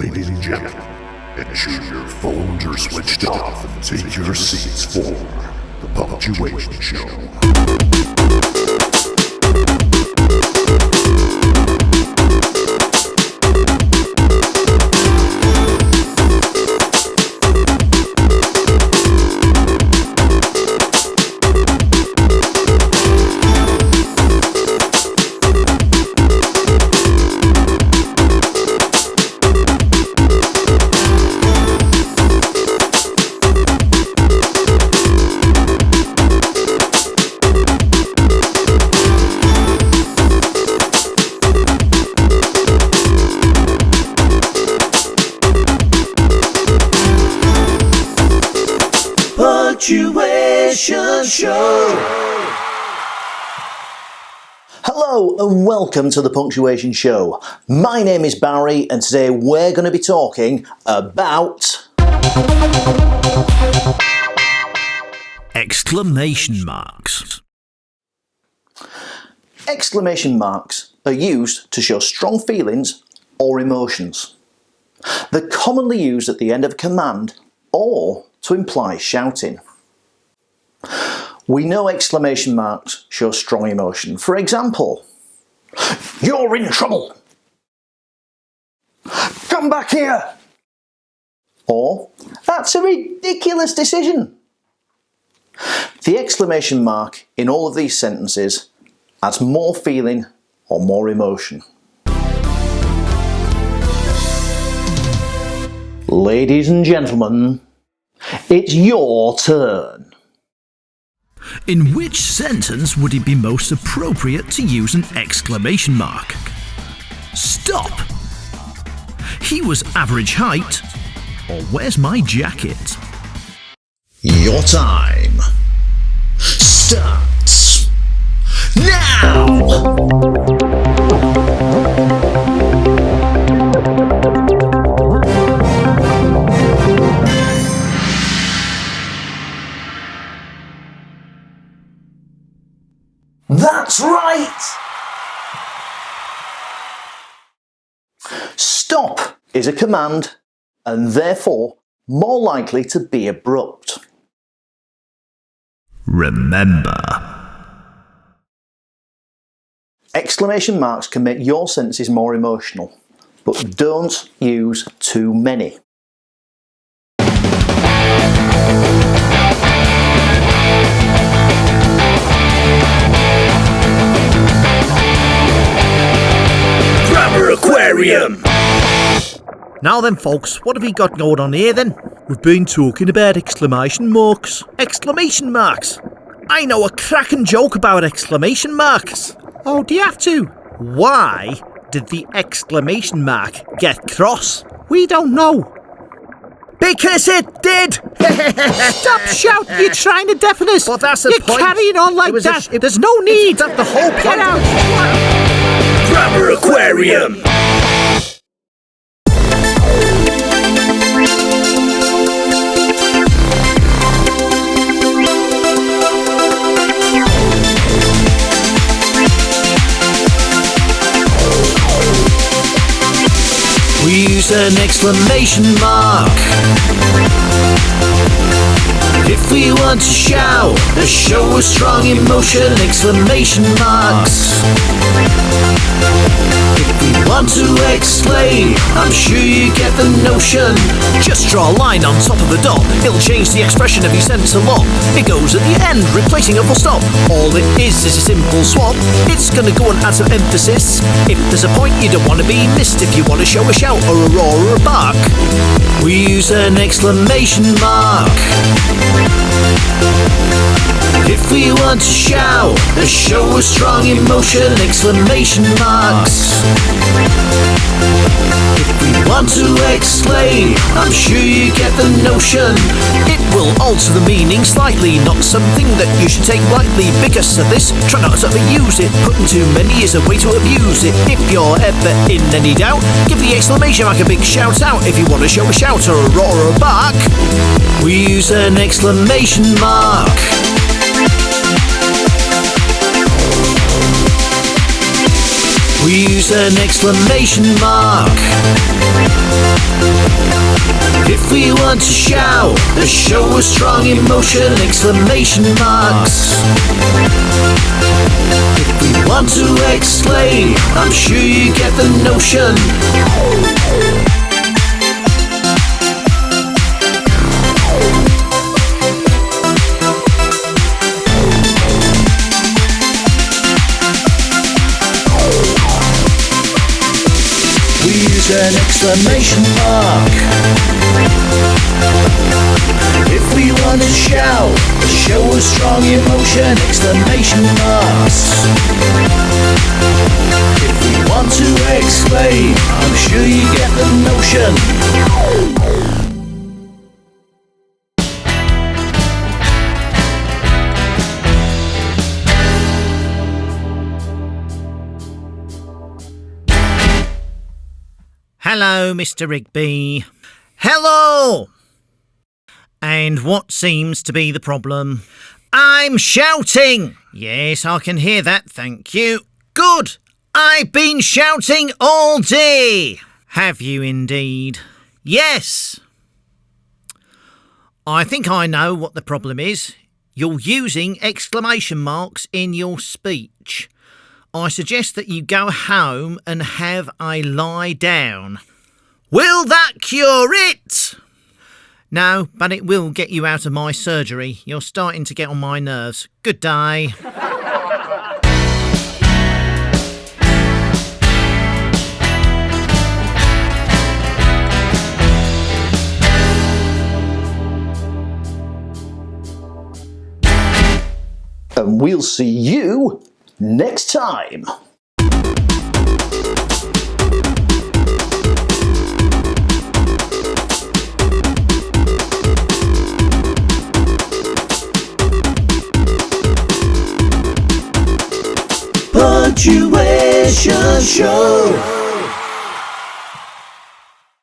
Ladies and gentlemen, ensure your phones are switched off and take your seats for the Punctuation Show. Punctuation Show. Hello and welcome to the Punctuation Show. My name is Barry and today we're going to be talking about exclamation marks. Exclamation marks are used to show strong feelings or emotions. They're commonly used at the end of a command or to imply shouting. We know exclamation marks show strong emotion. For example, "You're in trouble!" "Come back here!" Or, "That's a ridiculous decision!" The exclamation mark in all of these sentences adds more feeling or more emotion. Ladies and gentlemen, it's your turn. In which sentence would it be most appropriate to use an exclamation mark? Stop! He was average height. Or where's my jacket? Your time starts now! That's right! Stop is a command and therefore more likely to be abrupt. Remember. Exclamation marks can make your sentences more emotional, but don't use too many. Aquarium. Now then folks, what have we got going on here then? We've been talking about exclamation marks. Exclamation marks! I know a cracking joke about exclamation marks. Oh, do you have to? Why did the exclamation mark get cross? We don't know. Because it did! Stop shouting, you're trying to deafen us. Well, that's the point. You're carrying on like that. There's no need. That's the whole point. Get out. Grabber Aquarium! We use an exclamation mark if we want to shout, a show with strong emotion, exclamation marks. If we want to exclaim, I'm sure you get the notion. Just draw a line on top of the dot, it'll change the expression of your sentence a lot. It goes at the end, replacing a full stop. All it is a simple swap. It's gonna go and add some emphasis. If there's a point you don't want to be missed, if you want to show a shout or a roar or a bark, we use an exclamation mark. If we want to shout, a show with strong emotion, exclamation marks. If we want to exclaim, I'm sure you get the notion. It will alter the meaning slightly, not something that you should take lightly. Because of this, try not to overuse it. Putting too many is a way to abuse it. If you're ever in any doubt, give the exclamation mark a big shout out. If you want to show a shout or a roar or a bark, we use an exclamation mark. We use an exclamation mark. want to shout, the show with strong emotion, exclamation marks. If we want to exclaim, I'm sure you get the notion. We use an exclamation mark if we want to shout, show a strong emotion, exclamation marks. If we want to exclaim, I'm sure you get the notion. Hello, Mr. Rigby. Hello! And what seems to be the problem? I'm shouting! Yes, I can hear that, thank you. Good! I've been shouting all day! Have you indeed? Yes! I think I know what the problem is. You're using exclamation marks in your speech. I suggest that you go home and have a lie down. Will that cure it? No, but it will get you out of my surgery. You're starting to get on my nerves. Good day. And we'll see you next time. Punctuation Show.